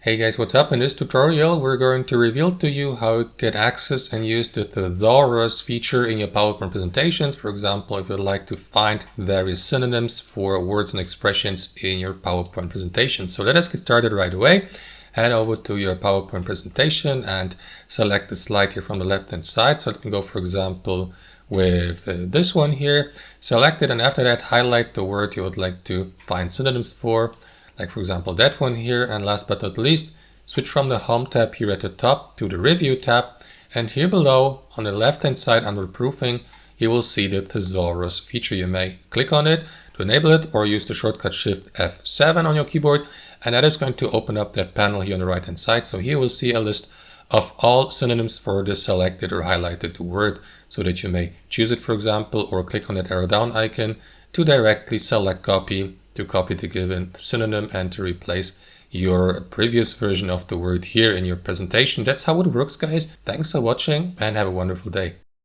Hey guys, what's up? In this tutorial, we're going to reveal to you how you get access and use the Thesaurus feature in your PowerPoint presentations. For example, if you'd like to find various synonyms for words and expressions in your PowerPoint presentation. So let us get started right away. Head over to your PowerPoint presentation and select the slide here from the left-hand side. So it can go, for example, with this one here. Select it, and after that, highlight the word you would like to find synonyms for. Like for example that one here, and last but not least, switch from the Home tab here at the top to the Review tab, and here below on the left hand side under Proofing you will see the Thesaurus feature. You may click on it to enable it or use the shortcut Shift F7 on your keyboard, and that is going to open up that panel here on the right hand side. So here we'll see a list of all synonyms for the selected or highlighted word, so that you may choose it, for example, or click on that arrow down icon to directly select copy, to copy the given synonym and to replace your previous version of the word here in your presentation. That's how it works, guys. Thanks for watching and have a wonderful day.